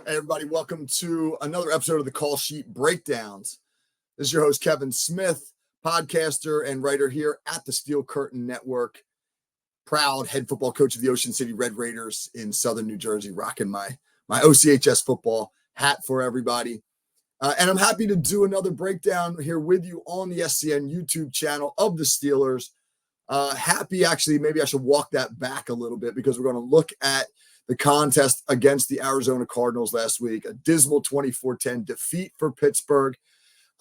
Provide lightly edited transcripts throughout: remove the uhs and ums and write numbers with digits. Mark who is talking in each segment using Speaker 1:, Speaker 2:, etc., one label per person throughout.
Speaker 1: Hey, everybody, welcome to another episode of the Call Sheet Breakdowns. This is your host, Kevin Smith, podcaster and writer here at the Steel Curtain Network. Proud head football coach of the Ocean City Red Raiders in Southern New Jersey, rocking my OCHS football hat for everybody. And I'm happy to do another breakdown here with you on the SCN YouTube channel of the Steelers. Maybe I should walk that back a little bit because we're going to look at the contest against the Arizona Cardinals last week, a dismal 24-10 defeat for Pittsburgh.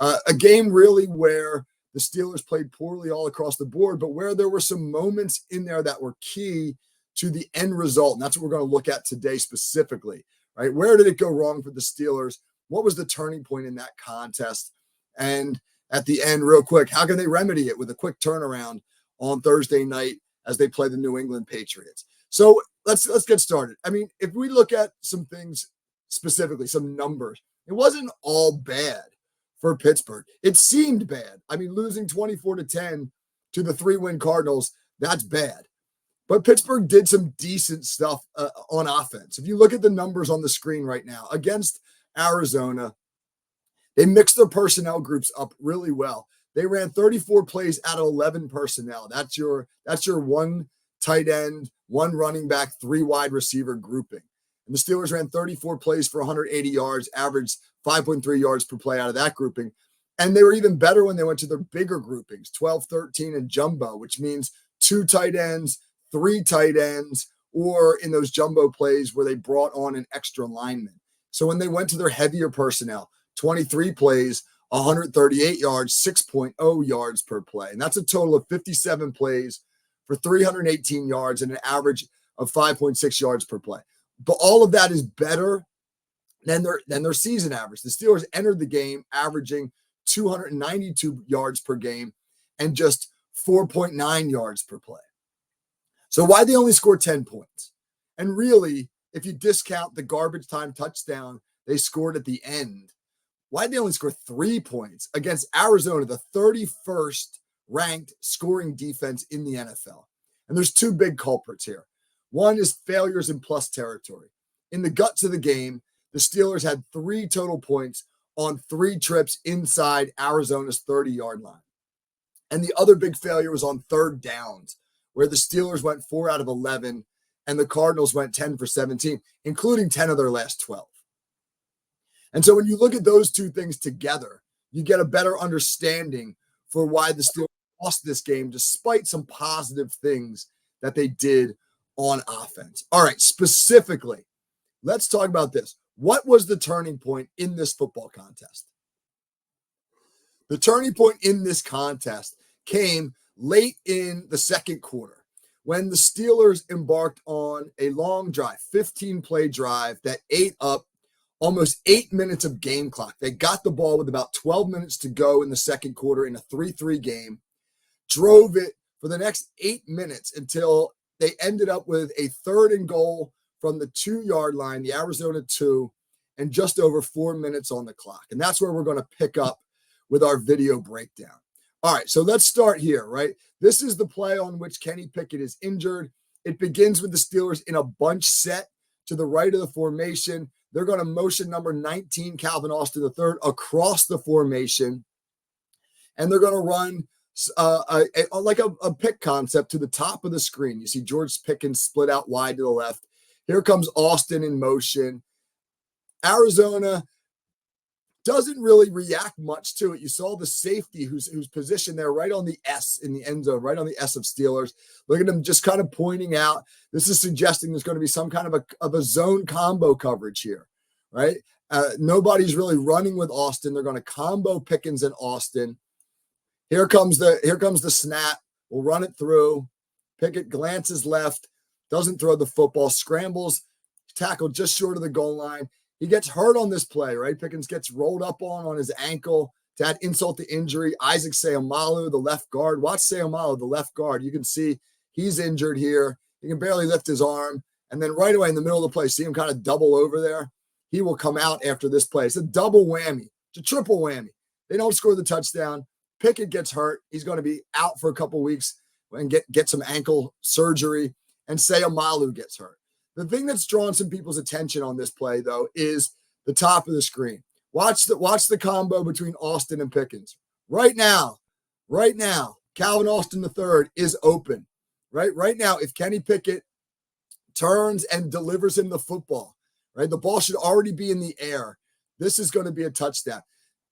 Speaker 1: A game really where the Steelers played poorly all across the board, but where there were some moments in there that were key to the end result. And that's what we're going to look at today specifically, right? Where did it go wrong for the Steelers? What was the turning point in that contest? And at the end, real quick, how can they remedy it with a quick turnaround on Thursday night as they play the New England Patriots? So let's get started. I mean, if we look at some things specifically, some numbers, it wasn't all bad for Pittsburgh. It seemed bad. I mean, losing 24-10 to the 3-win Cardinals, that's bad. But Pittsburgh did some decent stuff on offense. If you look at the numbers on the screen right now against Arizona, they mixed their personnel groups up really well. They ran 34 plays out of 11 personnel. That's your one tight end, one running back, 3 wide receiver grouping. And the Steelers ran 34 plays for 180 yards, averaged 5.3 yards per play out of that grouping. And they were even better when they went to their bigger groupings, 12, 13, and jumbo, which means 2 tight ends, 3 tight ends, or in those jumbo plays where they brought on an extra lineman. So when they went to their heavier personnel, 23 plays, 138 yards, 6.0 yards per play. And that's a total of 57 plays for 318 yards and an average of 5.6 yards per play. But all of that is better than their season average. The Steelers entered the game averaging 292 yards per game and just 4.9 yards per play. So why they only scored 10 points? And really, if you discount the garbage time touchdown they scored at the end, why'd they only score 3 points against Arizona, the 31st ranked scoring defense in the NFL? And there's 2 big culprits here. One is failures in plus territory. In the guts of the game, the Steelers had 3 total points on 3 trips inside Arizona's 30-yard line. And the other big failure was on third downs, where the Steelers went 4 out of 11 and the Cardinals went 10 for 17, including 10 of their last 12. And so when you look at those 2 things together, you get a better understanding for why the Steelers lost this game, despite some positive things that they did on offense. All right, specifically, let's talk about this. What was the turning point in this football contest? The turning point in this contest came late in the second quarter when the Steelers embarked on a long drive, 15-play drive that ate up almost 8 minutes of game clock. They got the ball with about 12 minutes to go in the second quarter in a 3-3 game, drove it for the next 8 minutes until they ended up with a 3rd and goal from the 2-yard line, the Arizona 2, and just over 4 minutes on the clock. And that's where we're going to pick up with our video breakdown. All right, so let's start here, right? This is the play on which Kenny Pickett is injured. It begins with the Steelers in a bunch set to the right of the formation. They're going to motion number 19, Calvin Austin III, across the formation. And they're going to run a pick concept to the top of the screen. You see George Pickens split out wide to the left. Here comes Austin in motion. Arizona doesn't really react much to it. You saw the safety who's positioned there right on the S in the end zone, right on the S of Steelers. Look at him just kind of pointing out. This is suggesting there's going to be some kind of a zone combo coverage here, right? Nobody's really running with Austin. They're going to combo Pickens and Austin. Here comes the snap. We'll run it through. Pickett glances left, doesn't throw the football, scrambles, tackled just short of the goal line. He gets hurt on this play, right? Pickens gets rolled up on his ankle to add insult to injury. Isaac Seumalo, the left guard. Watch Seumalo, the left guard. You can see he's injured here. He can barely lift his arm. And then right away in the middle of the play, see him kind of double over there. He will come out after this play. It's a double whammy. It's a triple whammy. They don't score the touchdown. Pickett gets hurt. He's going to be out for a couple weeks and get some ankle surgery. And Seumalo gets hurt. The thing that's drawn some people's attention on this play, though, is the top of the screen. Watch the combo between Austin and Pickens. Right now, Calvin Austin III is open. Right now, if Kenny Pickett turns and delivers him the football, right, the ball should already be in the air. This is going to be a touchdown.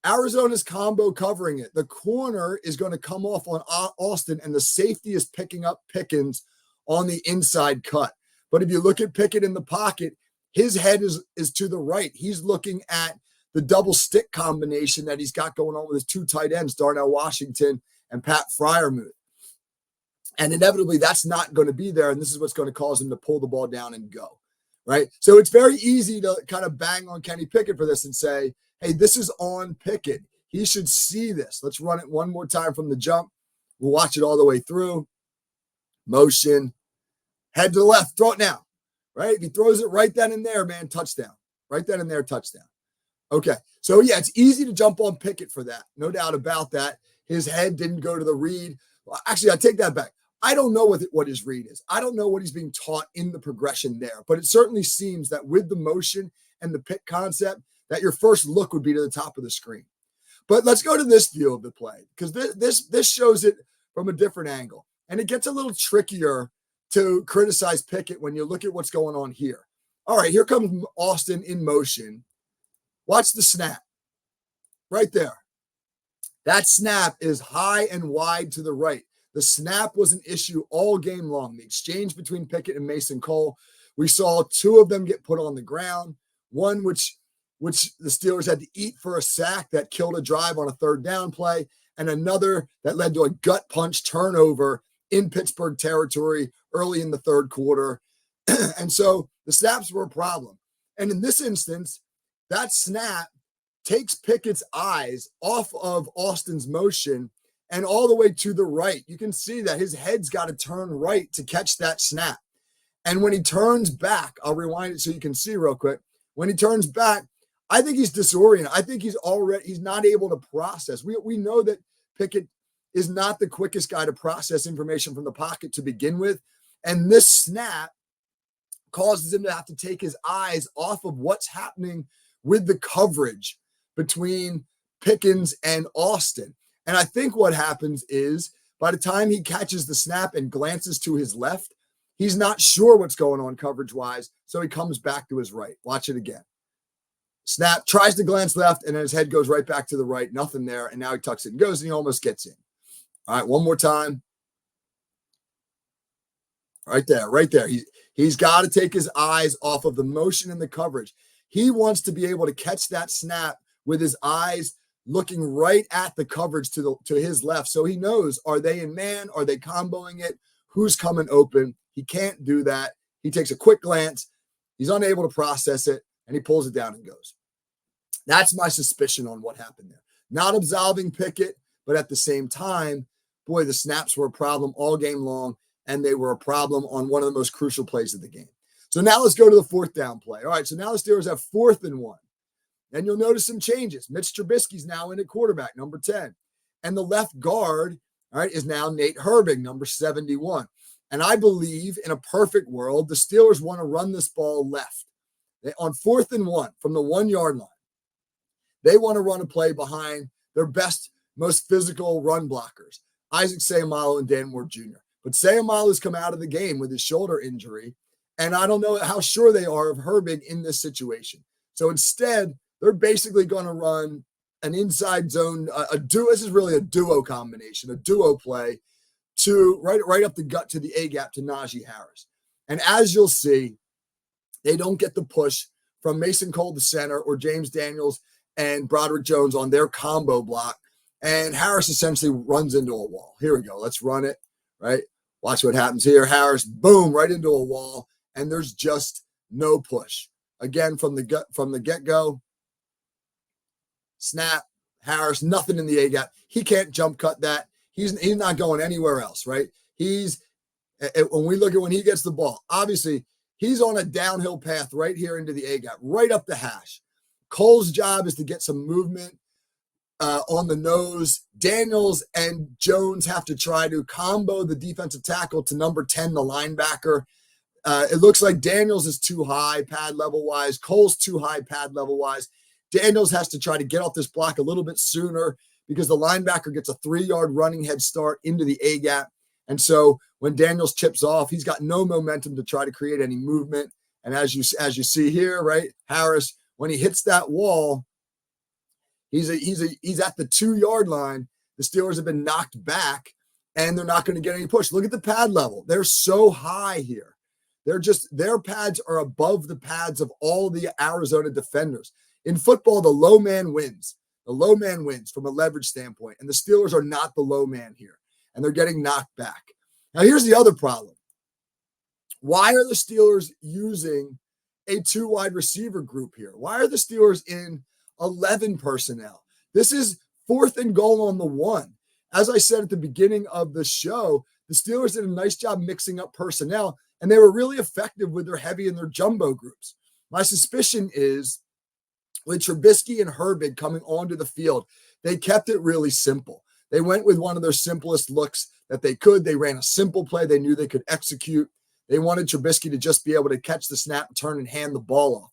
Speaker 1: Arizona's combo covering it. The corner is going to come off on Austin, and the safety is picking up Pickens on the inside cut. But if you look at Pickett in the pocket, his head is to the right. He's looking at the double stick combination that he's got going on with his two tight ends, Darnell Washington and Pat Freiermuth. And inevitably, that's not going to be there, and this is what's going to cause him to pull the ball down and go, right? So it's very easy to kind of bang on Kenny Pickett for this and say, hey, this is on Pickett. He should see this. Let's run it one more time from the jump. We'll watch it all the way through. Motion. Head to the left. Throw it now, right? If he throws it right then and there, man, touchdown. Right then and there, touchdown. Okay. So, yeah, it's easy to jump on Pickett for that. No doubt about that. His head didn't go to the read. Well, actually, I take that back. I don't know what his read is. I don't know what he's being taught in the progression there. But it certainly seems that with the motion and the pick concept, that your first look would be to the top of the screen. But let's go to this view of the play, because this shows it from a different angle. And it gets a little trickier to criticize Pickett when you look at what's going on here. All right, here comes Austin in motion. Watch the snap right there. That snap is high and wide to the right. The snap was an issue all game long. The exchange between Pickett and Mason Cole, we saw two of them get put on the ground, one which the Steelers had to eat for a sack that killed a drive on a third down play, and another that led to a gut punch turnover in Pittsburgh territory early in the third quarter. And so the snaps were a problem. And in this instance, that snap takes Pickett's eyes off of Austin's motion and all the way to the right. You can see that his head's got to turn right to catch that snap. And when he turns back, I'll rewind it so you can see real quick. When he turns back, I think he's disoriented. I think he's not able to process. We know that Pickett is not the quickest guy to process information from the pocket to begin with. And this snap causes him to have to take his eyes off of what's happening with the coverage between Pickens and Austin. And I think what happens is by the time he catches the snap and glances to his left, he's not sure what's going on coverage-wise, so he comes back to his right. Watch it again. Snap, tries to glance left, and then his head goes right back to the right. Nothing there, and now he tucks it and goes, and he almost gets in. All right, one more time. Right there. He's got to take his eyes off of the motion and the coverage. He wants to be able to catch that snap with his eyes looking right at the coverage to his left. So he knows, are they in man? Are they comboing it? Who's coming open? He can't do that. He takes a quick glance. He's unable to process it, and he pulls it down and goes. That's my suspicion on what happened there. Not absolving Pickett, but at the same time, boy, the snaps were a problem all game long, and they were a problem on one of the most crucial plays of the game. So now let's go to the fourth down play. All right, so now the Steelers have 4th and 1. And you'll notice some changes. Mitch Trubisky's now in at quarterback, number 10. And the left guard, all right, is now Nate Herbig, number 71. And I believe in a perfect world, the Steelers want to run this ball left. On 4th and 1 from the 1-yard line, they want to run a play behind their best, most physical run blockers, Isaac Seumalo and Dan Moore Jr. But Seumalo's come out of the game with his shoulder injury, and I don't know how sure they are of Herbig in this situation. So instead, they're basically going to run an inside zone, a duo. This is really a duo combination, a duo play to right up the gut to the A-gap to Najee Harris. And as you'll see, they don't get the push from Mason Cole, the center, or James Daniels and Broderick Jones on their combo block. And Harris essentially runs into a wall. Here we go. Let's run it, right? Watch what happens here. Harris, boom, right into a wall. And there's just no push. Again, from the get-go, snap, Harris, nothing in the A-gap. He can't jump cut that. He's not going anywhere else, right? When we look at when he gets the ball, obviously he's on a downhill path right here into the A-gap, right up the hash. Cole's job is to get some movement on the nose. Daniels and Jones have to try to combo the defensive tackle to number 10, the linebacker. It looks like Daniels is too high pad level wise. Cole's too high pad level wise. Daniels has to try to get off this block a little bit sooner because the linebacker gets a 3-yard running head start into the A gap. And so when Daniels chips off, he's got no momentum to try to create any movement. And as you see here, right, Harris, when he hits that wall, he's at the 2-yard line. The Steelers have been knocked back, and they're not going to get any push. Look at the pad level. They're so high here. Their pads are above the pads of all the Arizona defenders. In football, the low man wins. The low man wins from a leverage standpoint, and the Steelers are not the low man here, and they're getting knocked back. Now, here's the other problem. Why are the Steelers using a 2 wide receiver group here? Why are the Steelers in 11 personnel? This is 4th and goal on the 1. As I said at the beginning of the show, the Steelers did a nice job mixing up personnel, and they were really effective with their heavy and their jumbo groups. My suspicion is with Trubisky and Herbig coming onto the field, they kept it really simple. They went with one of their simplest looks that they could. They ran a simple play they knew they could execute. They wanted Trubisky to just be able to catch the snap, turn, and hand the ball off.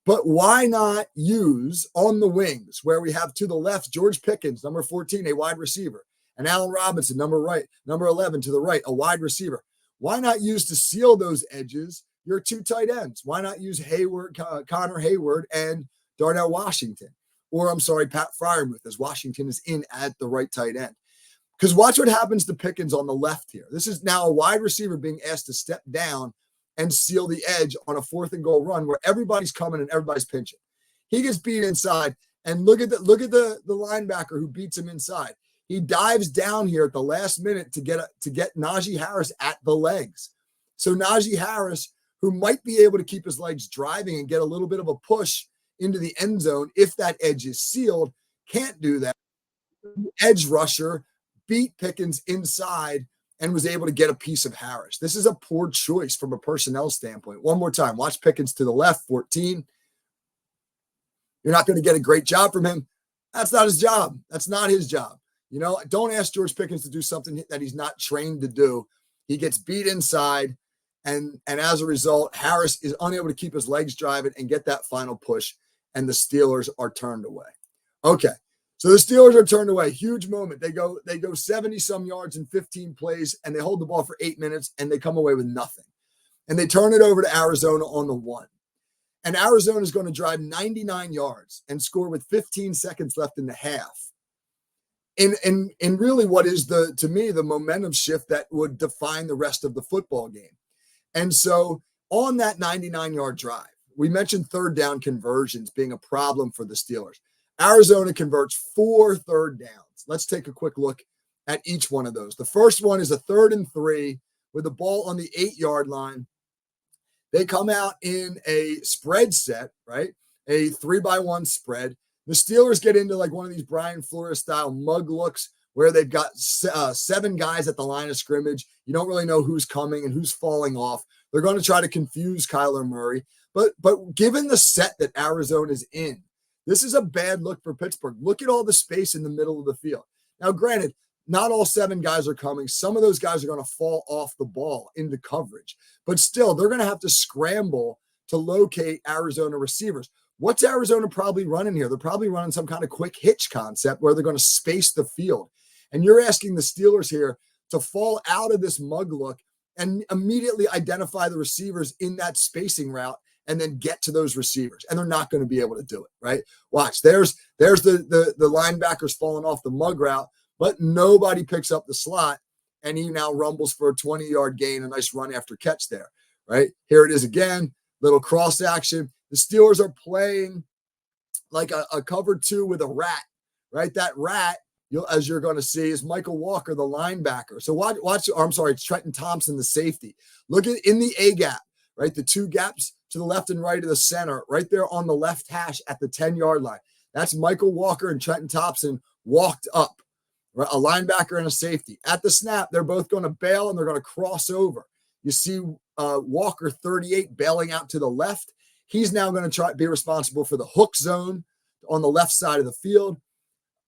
Speaker 1: But why not use on the wings where we have to the left George Pickens, number 14, a wide receiver, and Allen Robinson, number 11 to the right, a wide receiver. Why not use to seal those edges your 2 tight ends? Why not use Connor Hayward and Darnell Washington? Or Pat Freiermuth, as Washington is in at the right tight end. Because watch what happens to Pickens on the left here. This is now a wide receiver being asked to step down and seal the edge on a 4th and goal run where everybody's coming and everybody's pinching. He gets beat inside, and look at the linebacker who beats him inside. He dives down here at the last minute to get Najee Harris at the legs. So Najee Harris, who might be able to keep his legs driving and get a little bit of a push into the end zone if that edge is sealed, can't do that. Edge rusher beat Pickens inside and was able to get a piece of Harris. This is a poor choice from a personnel standpoint. One more time, watch Pickens to the left, 14. You're not going to get a great job from him. That's not his job. That's not his job. Don't ask George Pickens to do something that he's not trained to do. He gets beat inside, and as a result, Harris is unable to keep his legs driving and get that final push, and the Steelers are turned away. Okay, so the Steelers are turned away. Huge moment. They go 70-some yards in 15 plays, and they hold the ball for 8 minutes, and they come away with nothing. And they turn it over to Arizona on the 1. And Arizona is going to drive 99 yards and score with 15 seconds left in the half. In really what is to me the momentum shift that would define the rest of the football game. And so on that 99-yard drive, we mentioned 3rd down conversions being a problem for the Steelers. Arizona converts 4 third downs. Let's take a quick look at each one of those. The first one is a 3rd and 3 with the ball on the 8-yard line. They come out in a spread set, right? A 3-by-1 spread. The Steelers get into like one of these Brian Flores style mug looks where they've got 7 guys at the line of scrimmage. You don't really know who's coming and who's falling off. They're going to try to confuse Kyler Murray. But given the set that Arizona is in, this is a bad look for Pittsburgh. Look at all the space in the middle of the field. Now, granted, not all 7 guys are coming. Some of those guys are going to fall off the ball into coverage. But still, they're going to have to scramble to locate Arizona receivers. What's Arizona probably running here? They're probably running some kind of quick hitch concept where they're going to space the field. And you're asking the Steelers here to fall out of this mug look and immediately identify the receivers in that spacing route and then get to those receivers. And they're not going to be able to do it, right? Watch, there's the linebackers falling off the mug route, but nobody picks up the slot, and he now rumbles for a 20-yard gain, a nice run after catch there, right? Here it is again, little cross action. The Steelers are playing like a cover 2 with a rat, right? That rat, as you're going to see, is Michael Walker, the linebacker. So it's Trenton Thompson, the safety. Look at in the A gap, right? The 2 gaps to the left and right of the center, right there on the left hash at the 10-yard line. That's Michael Walker and Trenton Thompson walked up, right? A linebacker and a safety. At the snap, they're both going to bail and they're going to cross over. You see Walker, 38, bailing out to the left. He's now going to be responsible for the hook zone on the left side of the field.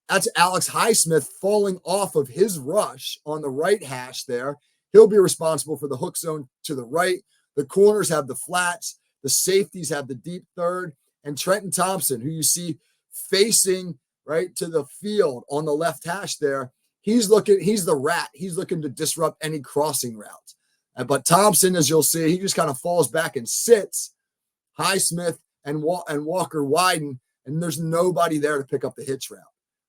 Speaker 1: That's Alex Highsmith falling off of his rush on the right hash there. He'll be responsible for the hook zone to the right. The corners have the flats. The safeties have the deep third. And Trenton Thompson, who you see facing right to the field on the left hash there, he's the rat. He's looking to disrupt any crossing routes. But Thompson, as you'll see, he just kind of falls back and sits. Highsmith and Walker widen, and there's nobody there to pick up the hitch route.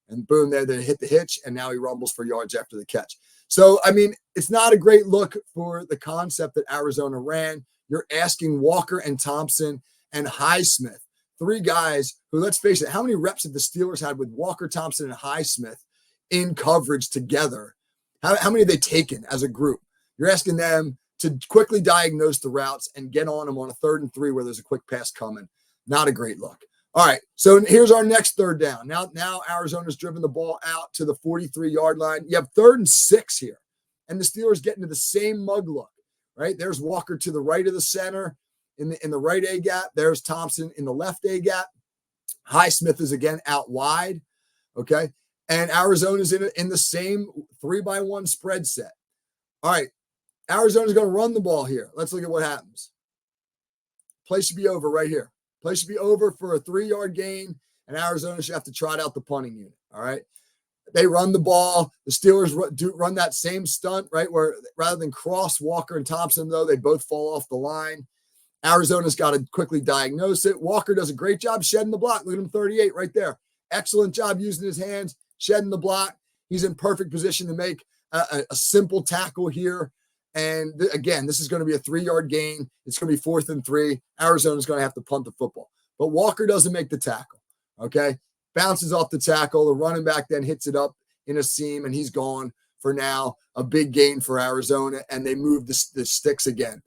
Speaker 1: And boom, they hit the hitch, and now he rumbles for yards after the catch. So, I mean, it's not a great look for the concept that Arizona ran. You're asking Walker and Thompson and Highsmith, three guys who, let's face it, how many reps have the Steelers had with Walker, Thompson, and Highsmith in coverage together? How many have they taken as a group? You're asking them to quickly diagnose the routes and get on them on a 3rd and 3 where there's a quick pass coming. Not a great look. All right, so here's our next 3rd down. Now Arizona's driven the ball out to the 43-yard line. You have 3rd and 6 here, and the Steelers get into the same mug look, right? There's Walker to the right of the center in the right A gap. There's Thompson in the left A gap. Highsmith is again out wide, okay? And Arizona's in the same 3-by-1 spread set. All right, Arizona's going to run the ball here. Let's look at what happens. Play should be over right here. Play should be over for a 3-yard gain, and Arizona should have to trot out the punting unit, all right? They run the ball. The Steelers run that same stunt, right, where rather than cross Walker and Thompson, though, they both fall off the line. Arizona's got to quickly diagnose it. Walker does a great job shedding the block. Look at him, 38 right there. Excellent job using his hands, shedding the block. He's in perfect position to make a simple tackle here. And again, this is going to be a 3-yard gain. It's going to be 4th and 3. Arizona's going to have to punt the football. But Walker doesn't make the tackle, okay? Bounces off the tackle. The running back then hits it up in a seam, and he's gone for now. A big gain for Arizona, and they move the sticks again.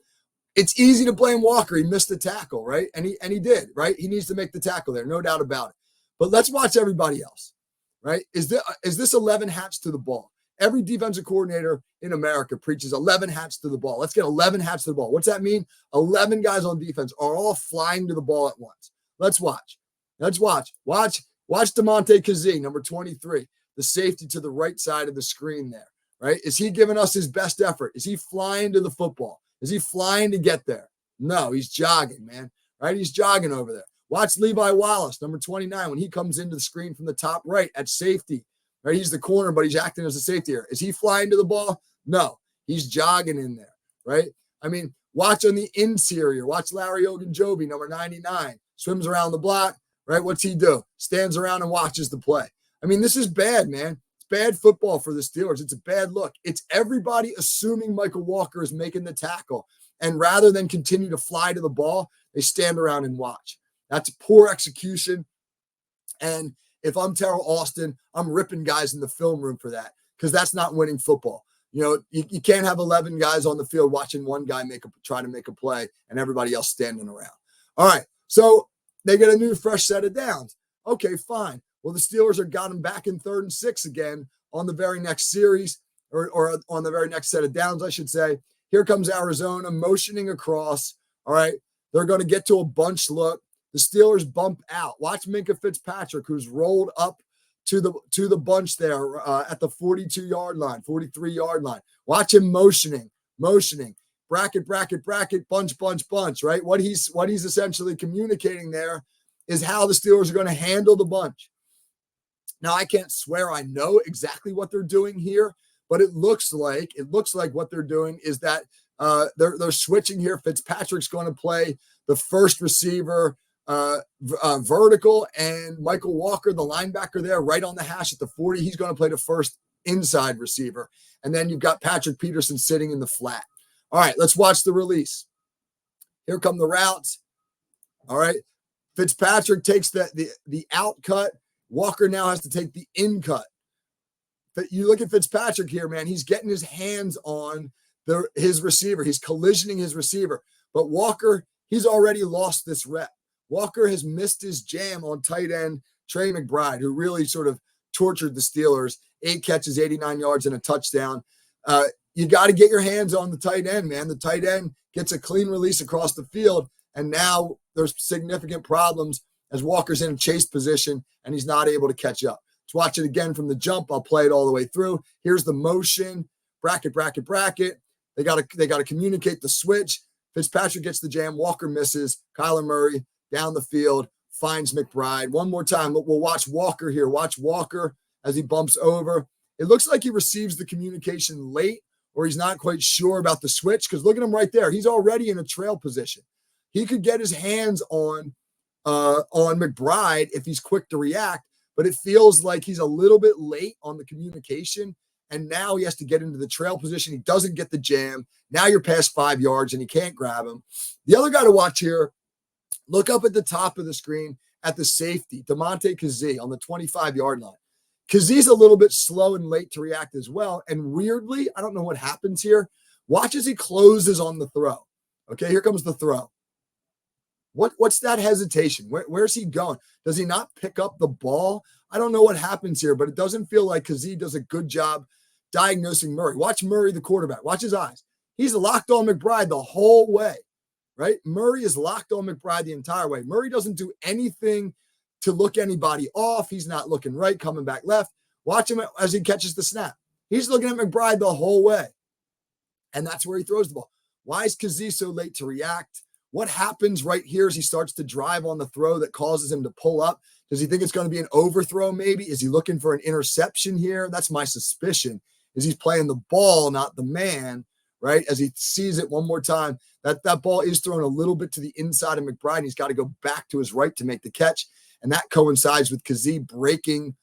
Speaker 1: It's easy to blame Walker. He missed the tackle, right? And he did, right? He needs to make the tackle there, no doubt about it. But let's watch everybody else, right? Is this 11 hats to the ball? Every defensive coordinator in America preaches 11 hats to the ball. Let's get 11 hats to the ball. What's that mean? 11 guys on defense are all flying to the ball at once. Let's watch. Watch DeMonte Kazee, number 23, the safety to the right side of the screen there, right? Is he giving us his best effort? Is he flying to the football? Is he flying to get there? No, he's jogging, man, right? He's jogging over there. Watch Levi Wallace, number 29, when he comes into the screen from the top right at safety. Right, he's the corner, but he's acting as a safety here. Is he flying to the ball? No, he's jogging in there, right? I mean, watch on the interior. Watch Larry Ogunjobi, number 99, swims around the block, right? What's he do? Stands around and watches the play. I mean, this is bad, man. It's bad football for the Steelers. It's a bad look. It's everybody assuming Michael Walker is making the tackle. And rather than continue to fly to the ball, they stand around and watch. That's poor execution. And if I'm Terrell Austin, I'm ripping guys in the film room for that because that's not winning football. You know, you can't have 11 guys on the field watching one guy try to make a play and everybody else standing around. All right, so they get a new fresh set of downs. Okay, fine. Well, the Steelers have got them back in 3rd and 6 again on the very next series or on the very next set of downs, I should say. Here comes Arizona motioning across. All right, they're going to get to a bunch look. The Steelers bump out. Watch Minkah Fitzpatrick, who's rolled up to the bunch there at the 42-yard line, 43-yard line. Watch him motioning, bracket, bunch, right? What he's essentially communicating there is how the Steelers are going to handle the bunch. Now, I can't swear I know exactly what they're doing here, but it looks like what they're doing is that they're switching here. Fitzpatrick's going to play the first receiver vertical, and Michael Walker, the linebacker there, right on the hash at the 40. He's going to play the first inside receiver. And then you've got Patrick Peterson sitting in the flat. All right, let's watch the release. Here come the routes. All right. Fitzpatrick takes the out cut. Walker now has to take the in cut. But you look at Fitzpatrick here, man, he's getting his hands on his receiver. He's collisioning his receiver. But Walker, he's already lost this rep. Walker has missed his jam on tight end Trey McBride, who really sort of tortured the Steelers. 8 catches, 89 yards, and a touchdown. You got to get your hands on the tight end, man. The tight end gets a clean release across the field, and now there's significant problems as Walker's in a chase position, and he's not able to catch up. Let's watch it again from the jump. I'll play it all the way through. Here's the motion, bracket. They got to communicate the switch. Fitzpatrick gets the jam. Walker misses. Kyler Murray down the field finds McBride. One more time. We'll watch Walker here. Watch Walker as he bumps over. It looks like he receives the communication late, or he's not quite sure about the switch, because look at him right there. He's already in a trail position. He could get his hands on McBride if he's quick to react, but it feels like he's a little bit late on the communication, and now he has to get into the trail position. He doesn't get the jam. Now you're past 5 yards, and he can't grab him. The other guy to watch here, look up at the top of the screen at the safety, Damontae Kazee on the 25-yard line. Kazee's a little bit slow and late to react as well, and weirdly, I don't know what happens here. Watch as he closes on the throw. Okay, here comes the throw. What's that hesitation? Where's he going? Does he not pick up the ball? I don't know what happens here, but it doesn't feel like Kazee does a good job diagnosing Murray. Watch Murray, the quarterback. Watch his eyes. He's locked on McBride the whole way, right? Murray is locked on McBride the entire way. Murray doesn't do anything to look anybody off. He's not looking right, coming back left. Watch him as he catches the snap. He's looking at McBride the whole way, and that's where he throws the ball. Why is Kazee so late to react? What happens right here as he starts to drive on the throw that causes him to pull up? Does he think it's going to be an overthrow maybe? Is he looking for an interception here? That's my suspicion, is he's playing the ball, not the man, right? As he sees it one more time, that ball is thrown a little bit to the inside of McBride. He's got to go back to his right to make the catch, and that coincides with Kazee breaking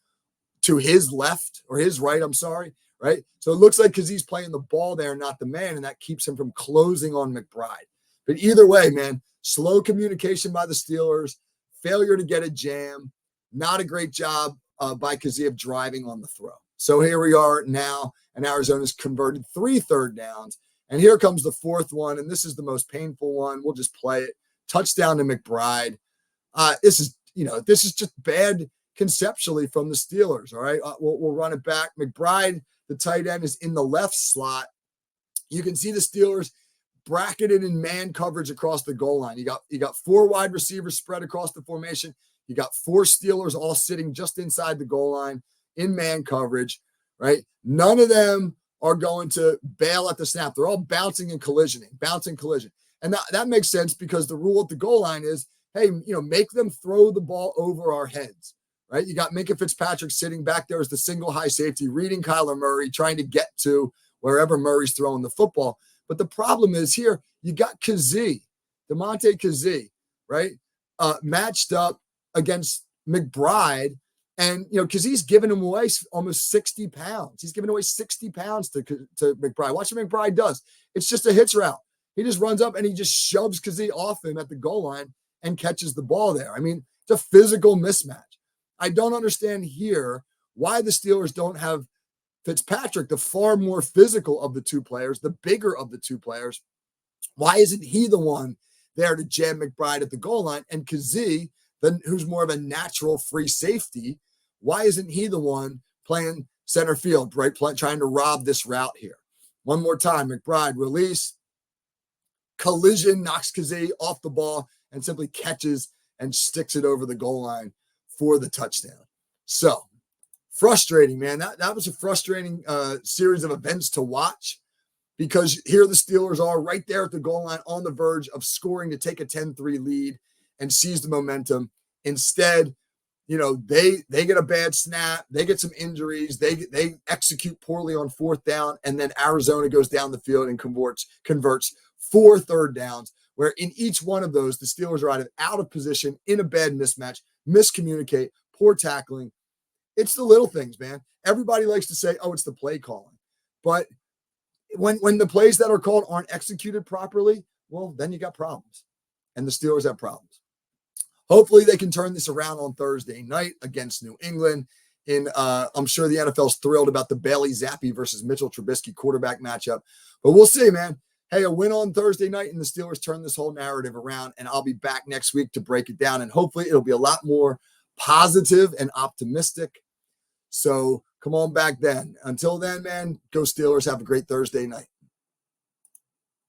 Speaker 1: to his left, or his right, I'm sorry, right? So it looks like Kazee's playing the ball there, not the man, and that keeps him from closing on McBride. But either way, man, slow communication by the Steelers, failure to get a jam, not a great job by Kazee of driving on the throw. So here we are now, and Arizona's converted 3 third downs. And here comes the 4th one, and this is the most painful one. We'll just play it. Touchdown to McBride. This is just bad conceptually from the Steelers, all right? We'll run it back. McBride, the tight end, is in the left slot. You can see the Steelers bracketed in man coverage across the goal line. You got 4 wide receivers spread across the formation. You got 4 Steelers all sitting just inside the goal line in man coverage, right? None of them are going to bail at the snap. They're all bouncing and collision. And that makes sense, because the rule at the goal line is, hey, make them throw the ball over our heads, right? You got Minkah Fitzpatrick sitting back there as the single high safety, reading Kyler Murray, trying to get to wherever Murray's throwing the football. But the problem is here, you got Damontae Kazee, right? Matched up against McBride. And, Kazee's giving him away almost 60 pounds. He's giving away 60 pounds to McBride. Watch what McBride does. It's just a hitch route. He just runs up and he just shoves Kazee off him at the goal line and catches the ball there. I mean, it's a physical mismatch. I don't understand here why the Steelers don't have Fitzpatrick, the far more physical of the 2 players, the bigger of the 2 players. Why isn't he the one there to jam McBride at the goal line? And Kazee, who's more of a natural free safety, why isn't he the one playing center field, right? Trying to rob this route here. One more time, McBride release, collision, knocks Kazee off the ball, and simply catches and sticks it over the goal line for the touchdown. So, frustrating, man. That was a frustrating series of events to watch, because here the Steelers are right there at the goal line on the verge of scoring to take a 10-3 lead and seize the momentum. Instead, they get a bad snap. They get some injuries. They execute poorly on 4th down, and then Arizona goes down the field and converts 4 third downs, where in each one of those, the Steelers are either out of position, in a bad mismatch, miscommunicate, poor tackling. It's the little things, man. Everybody likes to say, oh, it's the play calling. But when the plays that are called aren't executed properly, well, then you got problems. And the Steelers have problems. Hopefully they can turn this around on Thursday night against New England. I'm sure the NFL's thrilled about the Bailey Zappi versus Mitchell Trubisky quarterback matchup. But we'll see, man. Hey, a win on Thursday night, and the Steelers turn this whole narrative around, and I'll be back next week to break it down. And hopefully it'll be a lot more positive and optimistic. So come on back then. Until then, man, go Steelers. Have a great Thursday night.